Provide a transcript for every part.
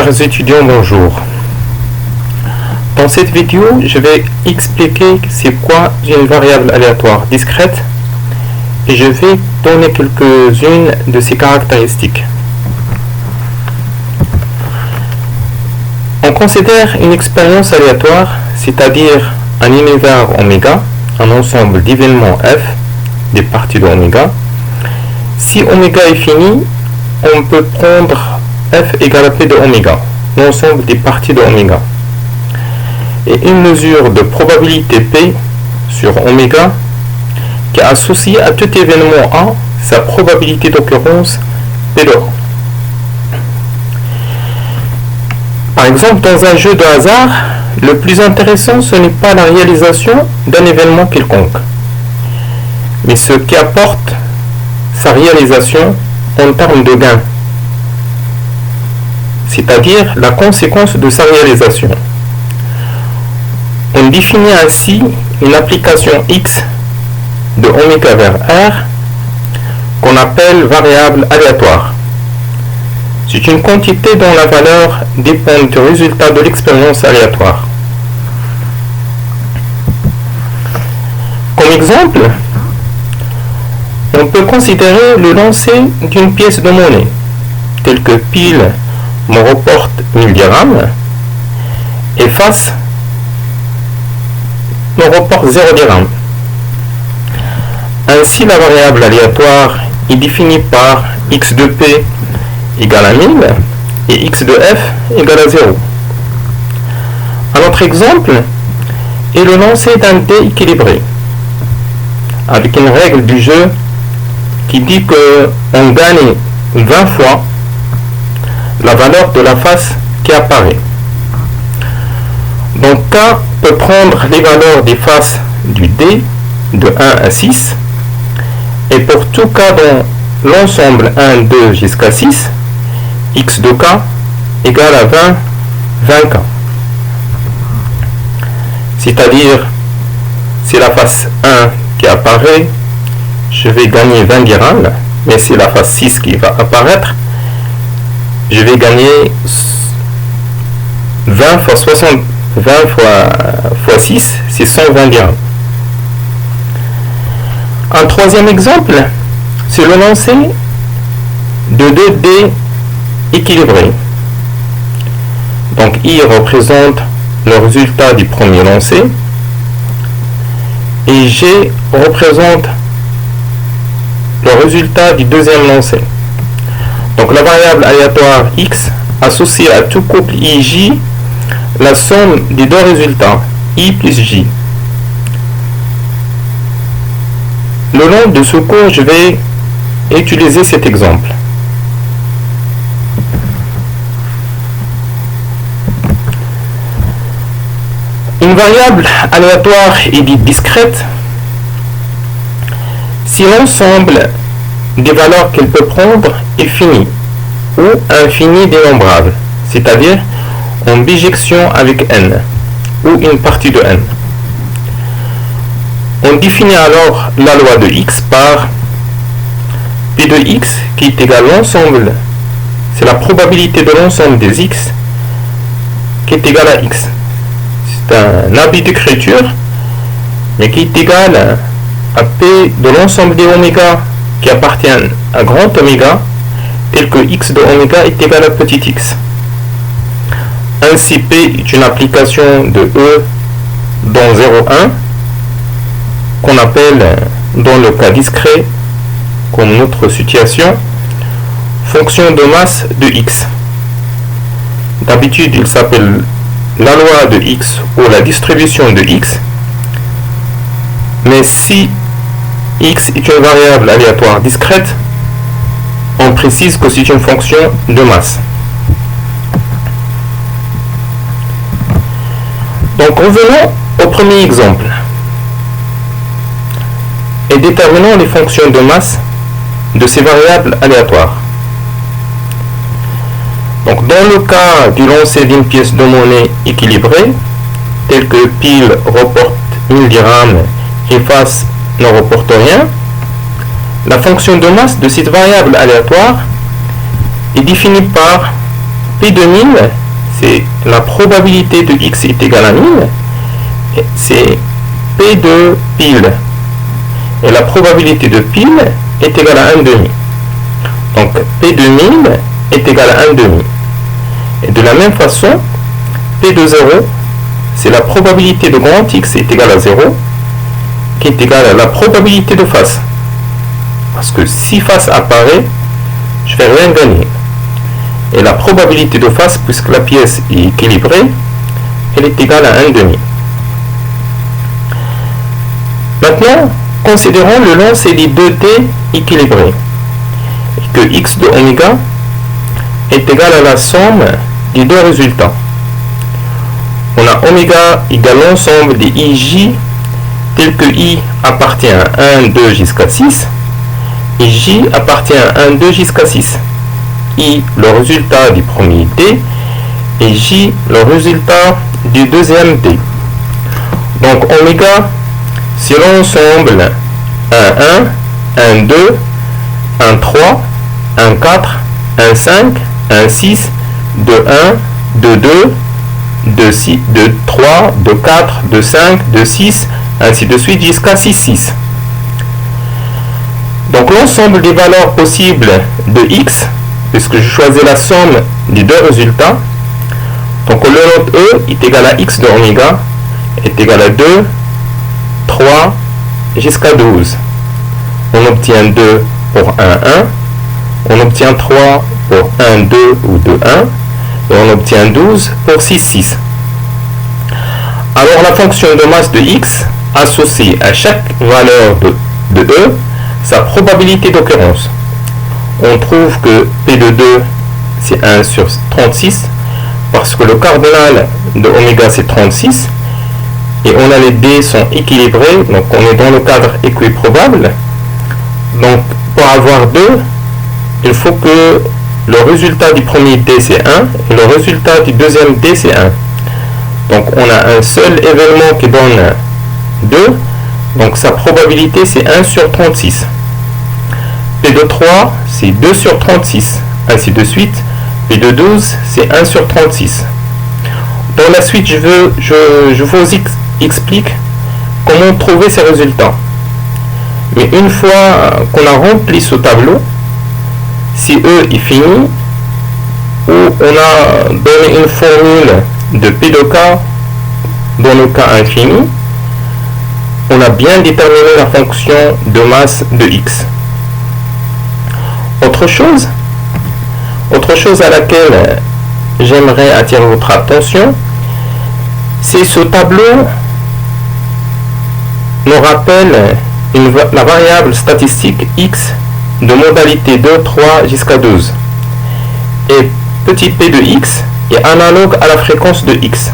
Chers étudiants, bonjour. Dans cette vidéo, je vais expliquer c'est quoi une variable aléatoire discrète et je vais donner quelques-unes de ses caractéristiques. On considère une expérience aléatoire, c'est-à-dire un univers oméga, un ensemble d'événements f, des parties de oméga. Si oméga est fini, on peut prendre f égale à p de oméga, l'ensemble des parties de oméga. Et une mesure de probabilité p sur oméga qui associe à tout événement A sa probabilité d'occurrence p de 1. Par exemple, dans un jeu de hasard, le plus intéressant ce n'est pas la réalisation d'un événement quelconque, mais ce qui apporte sa réalisation en termes de gain, c'est-à-dire la conséquence de sa réalisation. On définit ainsi une application x de oméga vers r qu'on appelle variable aléatoire. C'est une quantité dont la valeur dépend du résultat de l'expérience aléatoire. Comme exemple, on peut considérer le lancer d'une pièce de monnaie, telle que pile me reporte 1000 dirhams et face me reporte 0 dirhams. Ainsi, la variable aléatoire est définie par x de p égale à 1000 et x de f égale à 0. Un autre exemple est le lancer d'un dé équilibré, avec une règle du jeu qui dit qu'on gagne 20 fois la valeur de la face qui apparaît. Donc K peut prendre les valeurs des faces du dé de 1 à 6 et pour tout K dans l'ensemble 1, 2 jusqu'à 6, x de K égale à 20K. C'est-à-dire, c'est la face 1 qui apparaît, je vais gagner 20 dirhams, mais c'est la face 6 qui va apparaître, je vais gagner 20 fois 60, 20 fois 6, c'est 120 dirhams. Un troisième exemple, c'est le lancer de 2 dés équilibrés. Donc I représente le résultat du premier lancer et G représente le résultat du deuxième lancer. Donc la variable aléatoire x associe à tout couple IJ la somme des deux résultats, I plus J. Le long de ce cours, je vais utiliser cet exemple. Une variable aléatoire est dite discrète si l'ensemble des valeurs qu'elle peut prendre est fini ou infini dénombrable, c'est-à-dire en bijection avec n ou une partie de n. On définit alors la loi de x par p de x qui est égal à l'ensemble, c'est la probabilité de l'ensemble des x qui est égal à x. C'est un habit d'écriture, mais qui est égal à p de l'ensemble des oméga qui appartiennent à grand oméga, tel que x de oméga est égal à petit x. Ainsi, p est une application de e dans 0,1 qu'on appelle, dans le cas discret, comme notre situation, fonction de masse de x. D'habitude, il s'appelle la loi de x ou la distribution de x, mais si x est une variable aléatoire discrète, on précise que c'est une fonction de masse. Donc revenons au premier exemple et déterminons les fonctions de masse de ces variables aléatoires. Donc dans le cas du lancer d'une pièce de monnaie équilibrée, tel que pile reporte 1000 dirhams et face ne reporte rien, la fonction de masse de cette variable aléatoire est définie par P P de 1000, c'est la probabilité de x est égale à 1000, c'est P de pile. Et la probabilité de pile est égale à 1 demi. Donc P de 1000 est égal à 1 demi. Et de la même façon, P de 0, c'est la probabilité de grand X est égale à 0, qui est égale à la probabilité de face. Parce que si face apparaît, je ne vais rien gagner. Et la probabilité de face, puisque la pièce est équilibrée, elle est égale à 1 demi. Maintenant, considérons le lancer des 2t équilibrés. Et que x de oméga est égal à la somme des deux résultats. On a oméga égale l'ensemble des ij tel que i appartient à 1, 2 jusqu'à 6 et j appartient à 1, 2 jusqu'à 6. I le résultat du premier d et j le résultat du deuxième d. Donc oméga c'est l'ensemble 1, 1, 1, 2, 1, 3, 1, 4, 1, 5, 1, 6, 2, 1, 2, 2, 2, 6, 2, 3, 2, 4, 2, 5, 2, 6, ainsi de suite jusqu'à 6, 6. Donc l'ensemble des valeurs possibles de x, puisque je choisis la somme des deux résultats, donc le lot E est égal à x de oméga, est égal à 2, 3 jusqu'à 12. On obtient 2 pour 1, 1. On obtient 3 pour 1, 2 ou 2, 1. Et on obtient 12 pour 6, 6. Alors la fonction de masse de x associe à chaque valeur de E sa probabilité d'occurrence. On trouve que P de 2 c'est 1 sur 36 parce que le cardinal de oméga c'est 36 et on a les d sont équilibrés, donc on est dans le cadre équiprobable. Donc pour avoir 2, il faut que le résultat du premier d c'est 1 et le résultat du deuxième d c'est 1. Donc on a un seul événement qui donne 2, donc sa probabilité c'est 1 sur 36. P de 3 c'est 2 sur 36, ainsi de suite. P de 12 c'est 1 sur 36. Dans la suite je vous explique comment trouver ces résultats. Mais une fois qu'on a rempli ce tableau, si E est fini, ou on a donné une formule de P de K dans le cas infini, on a bien déterminé la fonction de masse de x. Autre chose à laquelle j'aimerais attirer votre attention, c'est ce tableau nous rappelle la variable statistique x de modalité 2, 3 jusqu'à 12. Et petit p de x est analogue à la fréquence de x.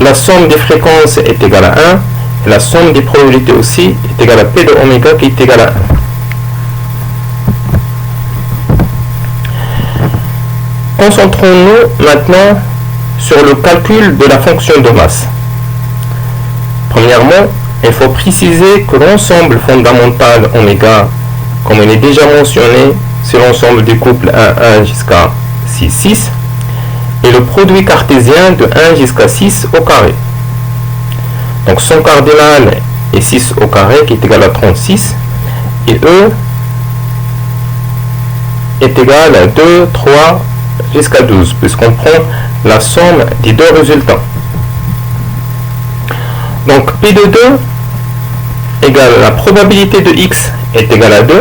La somme des fréquences est égale à 1 et la somme des probabilités aussi est égale à p de oméga qui est égal à 1. Concentrons-nous maintenant sur le calcul de la fonction de masse. Premièrement, il faut préciser que l'ensemble fondamental oméga, comme il est déjà mentionné, c'est l'ensemble des couples 1, 1 jusqu'à 6, 6, et le produit cartésien de 1 jusqu'à 6 au carré. Donc son cardinal est 6 au carré qui est égal à 36, et E est égal à 2, 3 jusqu'à 12, puisqu'on prend la somme des deux résultats. Donc P de 2 égale la probabilité de x est égale à 2,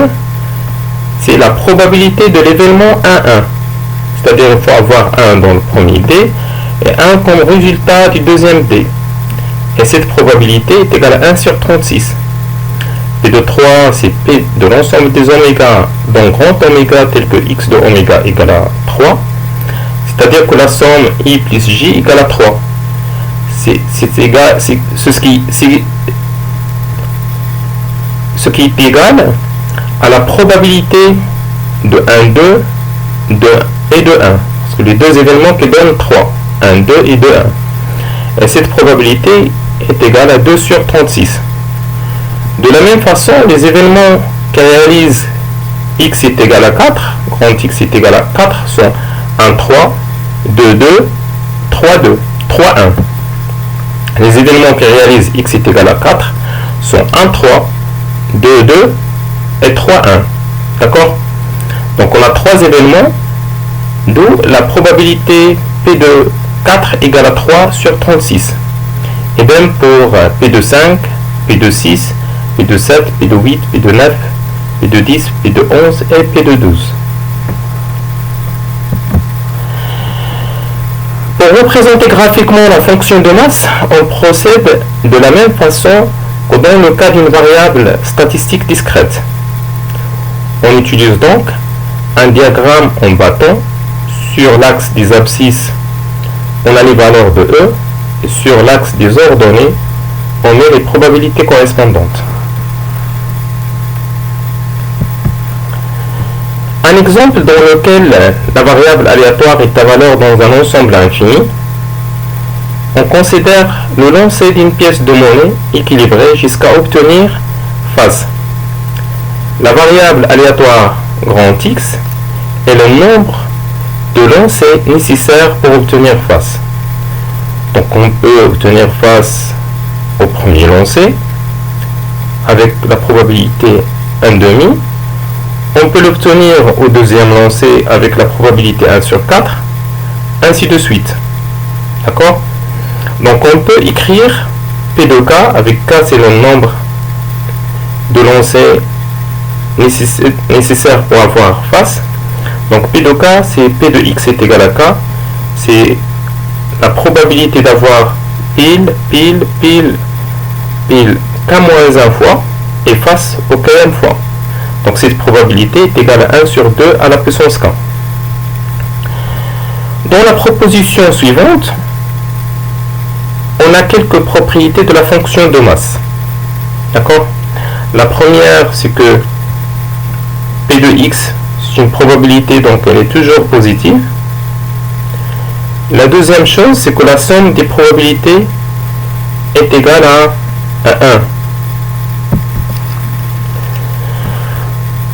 c'est la probabilité de l'événement 1, 1. C'est-à-dire il faut avoir 1 dans le premier d et 1 comme résultat du deuxième d. Et cette probabilité est égale à 1 sur 36. P de 3 c'est P de l'ensemble des oméga dont grand oméga tel que x de oméga égale à 3. C'est-à-dire que la somme i plus j égale à 3. C'est ce qui est égal à la probabilité de 1, 2, et de 1. Parce que les deux événements qui donnent 3. 1, 2 et 2, 1. Et cette probabilité est égale à 2 sur 36. De la même façon, les événements qui réalisent x est égal à 4, grand x est égal à 4, sont 1, 3, 2, 2, 3, 2, 3, 1. Les événements qui réalisent x est égal à 4 sont 1, 3, 2, 2 et 3, 1. D'accord? Donc on a 3 événements, d'où la probabilité P de 4 égale à 3 sur 36. Et même pour P de 5, P de 6, P de 7, P de 8, P de 9, P de 10, P de 11 et P de 12. Pour représenter graphiquement la fonction de masse, on procède de la même façon que dans le cas d'une variable statistique discrète. On utilise donc un diagramme en bâton. Sur l'axe des abscisses, on a les valeurs de E, et sur l'axe des ordonnées, on met les probabilités correspondantes. Un exemple dans lequel la variable aléatoire est à valeur dans un ensemble infini, on considère le lancer d'une pièce de monnaie équilibrée jusqu'à obtenir face. La variable aléatoire grand X est le nombre de lancers nécessaires pour obtenir face. Donc on peut obtenir face au premier lancer avec la probabilité 1,5. On peut l'obtenir au deuxième lancer avec la probabilité 1 sur 4, ainsi de suite. D'accord? Donc on peut écrire P de K, avec K c'est le nombre de lancers nécessaires pour avoir face. Donc P de K c'est P de X est égal à K, c'est la probabilité d'avoir pile K-1 fois et face au Km fois. Donc cette probabilité est égale à 1 sur 2 à la puissance K. Dans la proposition suivante, on a quelques propriétés de la fonction de masse. D'accord? La première, c'est que P de X, c'est une probabilité, donc elle est toujours positive. La deuxième chose, c'est que la somme des probabilités est égale à 1.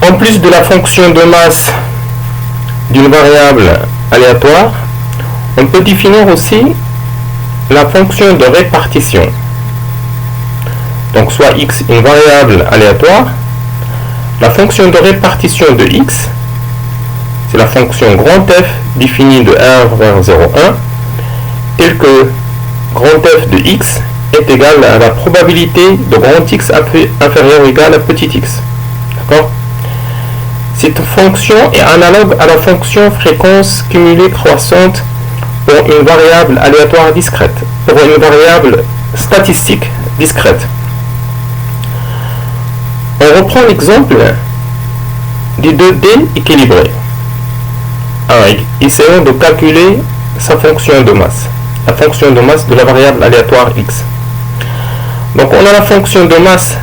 En plus de la fonction de masse d'une variable aléatoire, on peut définir aussi la fonction de répartition. Donc soit x une variable aléatoire, la fonction de répartition de x, c'est la fonction grand F définie de 1 vers 0,1, telle que grand F de x est égal à la probabilité de grand X inférieur ou égal à petit x. D'accord? Cette fonction est analogue à la fonction fréquence cumulée croissante pour une variable aléatoire discrète, pour une variable statistique discrète. On reprend l'exemple des 2D équilibrés. Alors, essayons de calculer sa fonction de masse, la fonction de masse de la variable aléatoire x. Donc on a la fonction de masse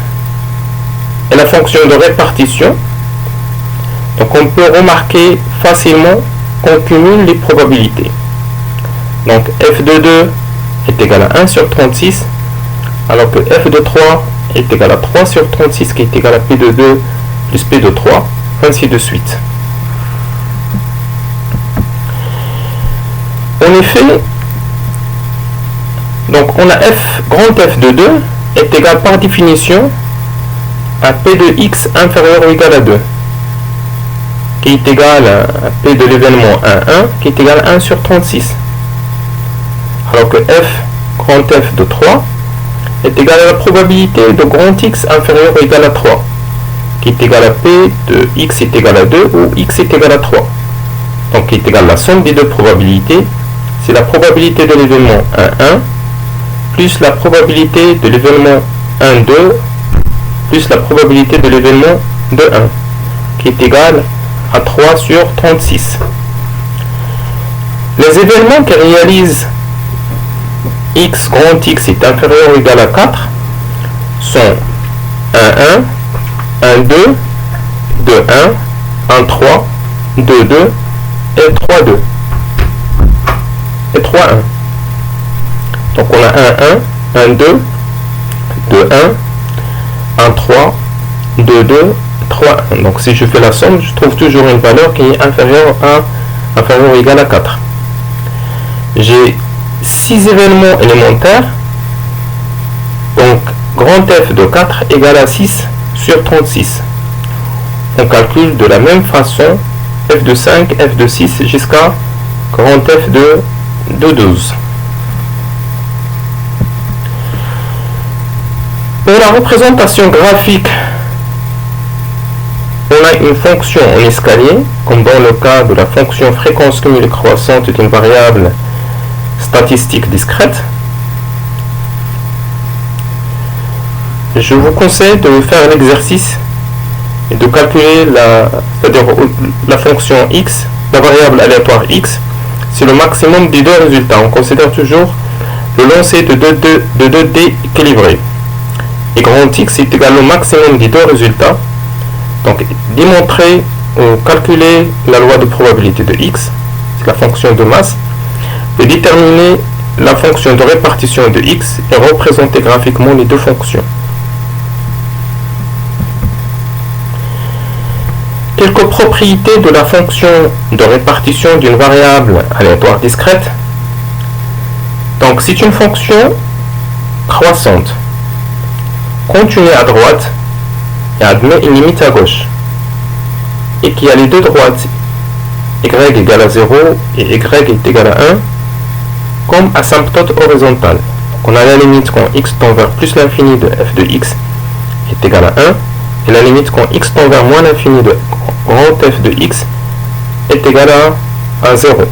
et la fonction de répartition. Donc on peut remarquer facilement qu'on cumule les probabilités. Donc f de 2 est égal à 1 sur 36, alors que f de 3 est égal à 3 sur 36, qui est égal à p de 2 plus p de 3, ainsi de suite. En effet, donc on a grand F de 2 est égal par définition à p de x inférieur ou égal à 2, qui est égal à p de l'événement 1, 1, qui est égal à 1 sur 36. Alors que grand F de 3 est égal à la probabilité de grand X inférieur ou égal à 3, qui est égal à p de x est égal à 2 ou x est égal à 3. Donc qui est égal à la somme des deux probabilités, c'est la probabilité de l'événement 1, 1, plus la probabilité de l'événement 1, 2, plus la probabilité de l'événement 2, 1, qui est égal à 3 sur 36. Les événements qui réalisent x grand X est inférieur ou égal à 4 sont 1, 1, 1, 2, 2, 1, 1, 3, 2, 2 et 3, 2 et 3, 1. Donc on a 1, 1, 1, 2, 2, 1, 1, 3, 2, 2, 3, 1. Donc si je fais la somme, je trouve toujours une valeur qui est inférieure à inférieur ou égal à 4. J'ai 6 événements élémentaires, donc grand F de 4 égale à 6 sur 36. On calcule de la même façon F de 5, F de 6 jusqu'à grand F de 12. Pour la représentation graphique, on a une fonction en escalier, comme dans le cas de la fonction fréquence cumulée croissante d'une variable statistique discrète. Je vous conseille de faire l'exercice et de calculer la fonction x, la variable aléatoire x, c'est le maximum des deux résultats. On considère toujours le lancer de 2D équilibré. Et grand X est égal au maximum des deux résultats. Donc démontrer ou calculer la loi de probabilité de X, c'est la fonction de masse, et déterminer la fonction de répartition de X et représenter graphiquement les deux fonctions. Quelques propriétés de la fonction de répartition d'une variable aléatoire discrète. Donc c'est une fonction croissante, continue à droite et admet une limite à gauche, et qui a les deux droites y égale à 0 et y est égal à 1 comme asymptote horizontale. Donc on a la limite quand x tend vers plus l'infini de f de x est égal à 1, et la limite quand x tend vers moins l'infini de grand f de x est égal à 0.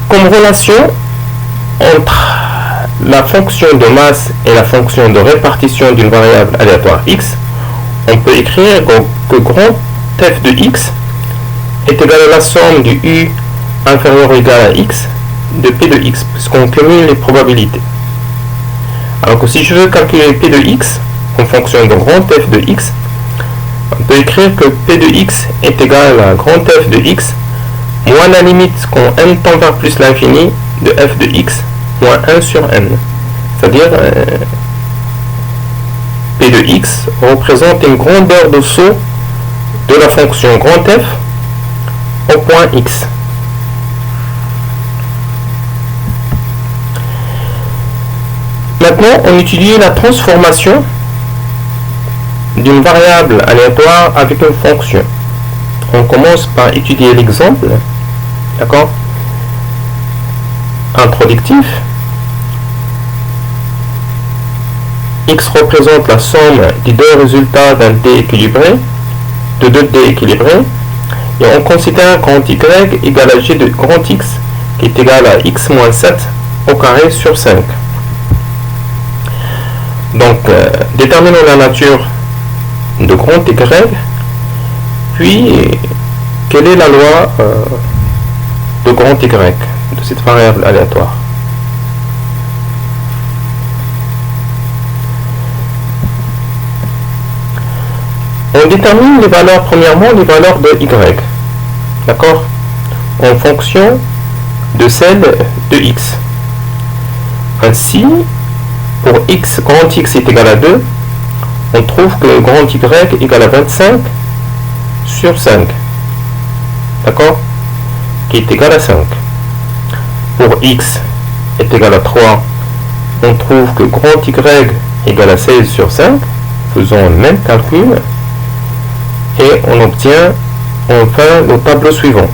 Comme relation entre la fonction de masse et la fonction de répartition d'une variable aléatoire x, on peut écrire que grand f de x est égal à la somme du u inférieur ou égal à x de p de x, puisqu'on cumule les probabilités. Alors que si je veux calculer p de x en fonction de grand f de x, on peut écrire que p de x est égal à grand f de x moins la limite quand n tend vers plus l'infini de f de x moins 1 sur n. C'est-à-dire p de x représente une grandeur de saut de la fonction grand f au point x. Maintenant, on étudie la transformation d'une variable aléatoire avec une fonction. On commence par étudier l'exemple, d'accord, introductif. X représente la somme des deux résultats d'un D équilibré, de deux D équilibrés, et on considère grand Y égale à G de grand X, qui est égal à X moins 7 au carré sur 5. Donc, déterminons la nature de grand Y, puis quelle est la loi de grand Y de cette variable aléatoire. On détermine les valeurs, premièrement, les valeurs de Y, d'accord, en fonction de celle de X. Ainsi, pour X, grand X est égal à 2, on trouve que grand Y est égal à 25 sur 5, d'accord, qui est égal à 5. Pour X est égal à 3, on trouve que grand Y est égal à 16 sur 5, faisons le même calcul, et on obtient enfin le tableau suivant.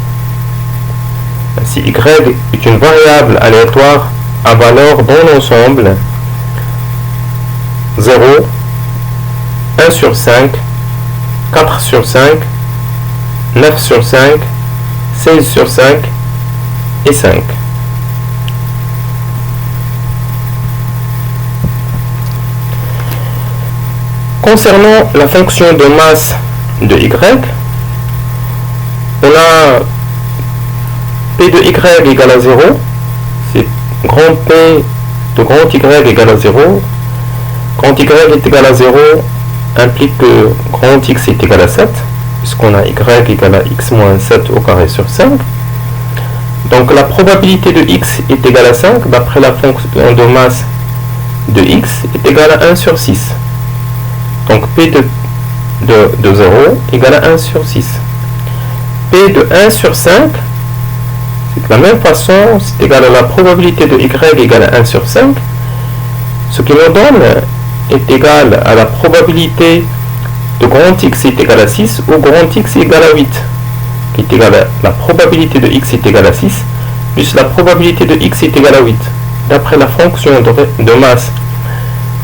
Si Y est une variable aléatoire à valeur dans l'ensemble 0, 1 sur 5, 4 sur 5, 9 sur 5, 16 sur 5 et 5. Concernant la fonction de masse de Y, on a P de Y égale à 0, c'est grand P de grand Y égale à 0, grand Y est égal à 0 implique que grand X est égal à 7, puisqu'on a Y égale à X moins 7 au carré sur 5. Donc la probabilité de X est égale à 5, d'après la fonction de masse de X est égale à 1 sur 6. Donc P de de 0 égale à 1 sur 6. P de 1 sur 5, c'est de la même façon, c'est égal à la probabilité de y égale à 1 sur 5. Ce qui nous donne est égal à la probabilité de grand X est égal à 6 ou grand X est égal à 8, qui est égal à la probabilité de X est égal à 6 plus la probabilité de X est égal à 8. D'après la fonction de masse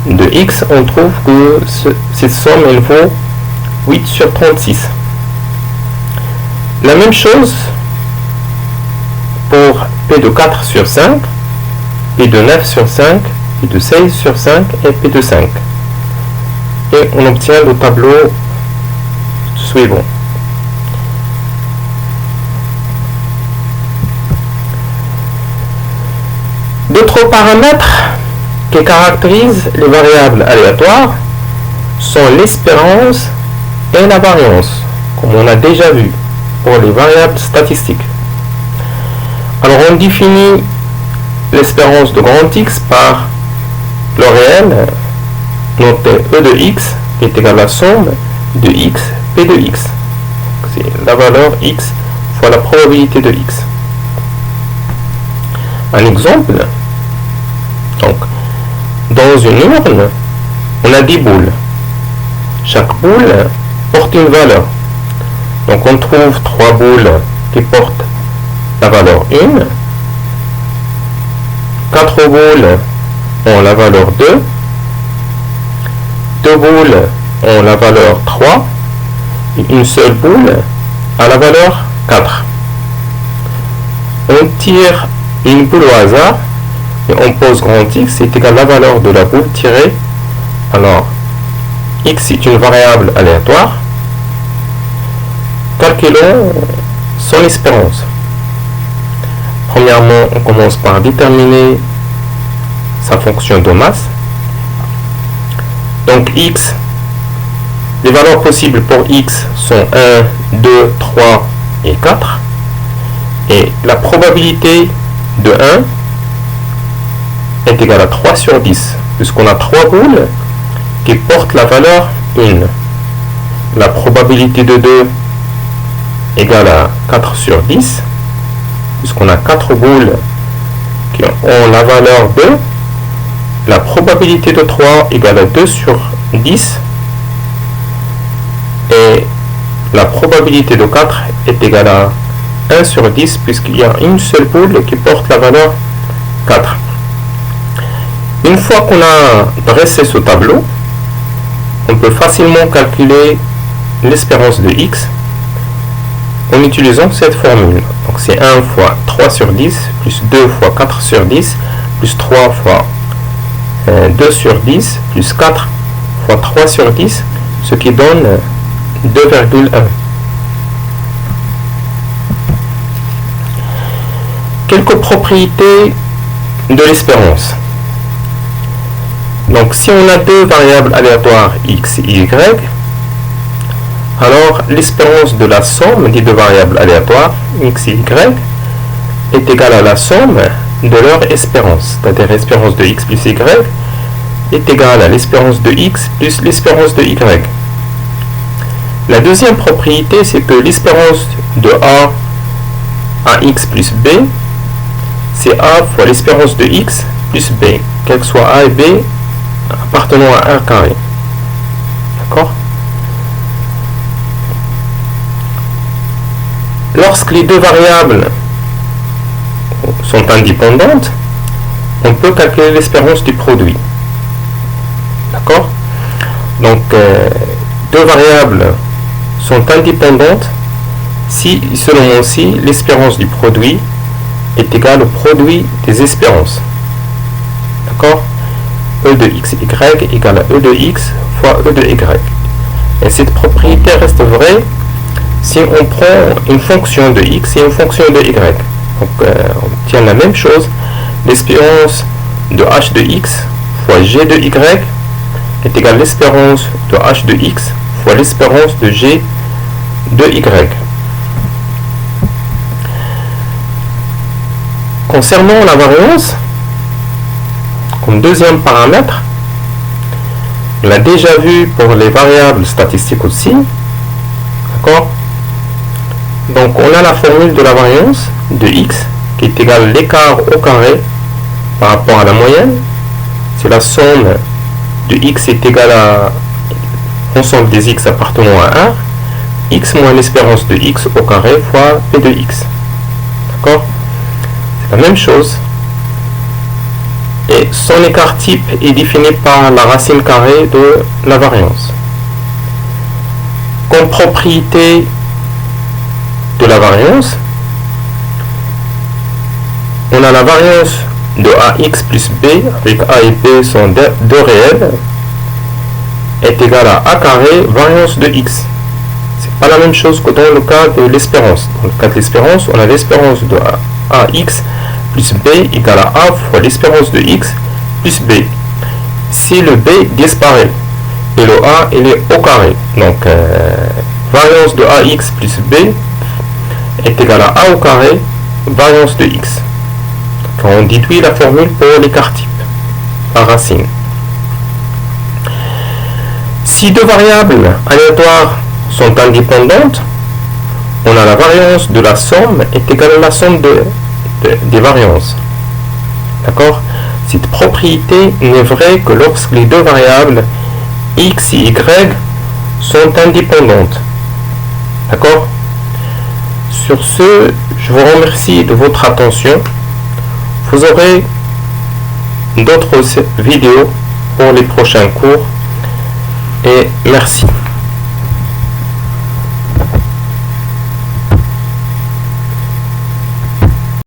de X, on trouve que cette somme elle vaut 8 sur 36. La même chose pour P de 4 sur 5, P de 9 sur 5, P de 16 sur 5 et P de 5. Et on obtient le tableau suivant. D'autres paramètres qui caractérisent les variables aléatoires sont l'espérance et la variance, comme on a déjà vu pour les variables statistiques. Alors on définit l'espérance de grand X par le réel noté E de X qui est égal à la somme de X P de X. C'est la valeur X fois la probabilité de X. Un exemple, donc dans une urne, on a 10 boules. Chaque boule porte une valeur. Donc on trouve 3 boules qui portent la valeur 1, 4 boules ont la valeur 2, 2 boules ont la valeur 3, et une seule boule a la valeur 4. On tire une boule au hasard et on pose grand X est égal à la valeur de la boule tirée. Alors, X est une variable aléatoire. Calculons son espérance. Premièrement, on commence par déterminer sa fonction de masse. Donc X, les valeurs possibles pour X sont 1, 2, 3 et 4. Et la probabilité de 1 est égale à 3 sur 10, puisqu'on a 3 boules qui portent la valeur 1. La probabilité de 2 égale à 4 sur 10, puisqu'on a 4 boules qui ont la valeur 2. La probabilité de 3 égale à 2 sur 10. Et la probabilité de 4 est égale à 1 sur 10, puisqu'il y a une seule boule qui porte la valeur 4. Une fois qu'on a dressé ce tableau, on peut facilement calculer l'espérance de X en utilisant cette formule. Donc c'est 1 fois 3 sur 10 plus 2 fois 4 sur 10 plus 3 fois 2 sur 10 plus 4 fois 3 sur 10, ce qui donne 2,1. Quelques propriétés de l'espérance. Donc si on a deux variables aléatoires x et y, alors l'espérance de la somme des deux variables aléatoires x et y est égale à la somme de leur espérance, c'est-à-dire l'espérance de x plus y est égale à l'espérance de x plus l'espérance de y. La deuxième propriété, c'est que l'espérance de a à x plus b, c'est a fois l'espérance de x plus b, quel que soit a et b appartenant à 1 carré. D'accord? Lorsque les deux variables sont indépendantes, on peut calculer l'espérance du produit. D'accord? Donc, deux variables sont indépendantes si, selon aussi, l'espérance du produit est égale au produit des espérances. D'accord? E de x, y égale à E de x fois E de y. Et cette propriété reste vraie si on prend une fonction de x et une fonction de y. Donc, on obtient la même chose. L'espérance de h de x fois g de y est égale à l'espérance de h de x fois l'espérance de g de y. Concernant la variance, comme deuxième paramètre, On l'a déjà vu pour les variables statistiques aussi. D'accord? Donc on a la formule de la variance de x qui est égale à l'écart au carré par rapport à la moyenne. C'est la somme de x est égale à l'ensemble des x appartenant à R, x moins l'espérance de x au carré fois p de x. D'accord? C'est la même chose. Et son écart type est défini par la racine carrée de la variance. Comme propriété de la variance, on a la variance de ax plus b, avec a et b sont deux réels, est égale à a carré variance de x. C'est pas la même chose que dans le cas de l'espérance. Dans le cas de l'espérance, on a l'espérance de ax plus b égale à a fois l'espérance de x plus b. Si le b disparaît et le a il est au carré, donc variance de ax plus b est égale à a au carré variance de x. Donc on déduit la formule pour l'écart type par racine. Si deux variables aléatoires sont indépendantes, on a la variance de la somme est égale à la somme des variances. D'accord? Cette propriété n'est vraie que lorsque les deux variables x et y sont indépendantes. D'accord? Sur ce, je vous remercie de votre attention. Vous aurez d'autres vidéos pour les prochains cours et merci.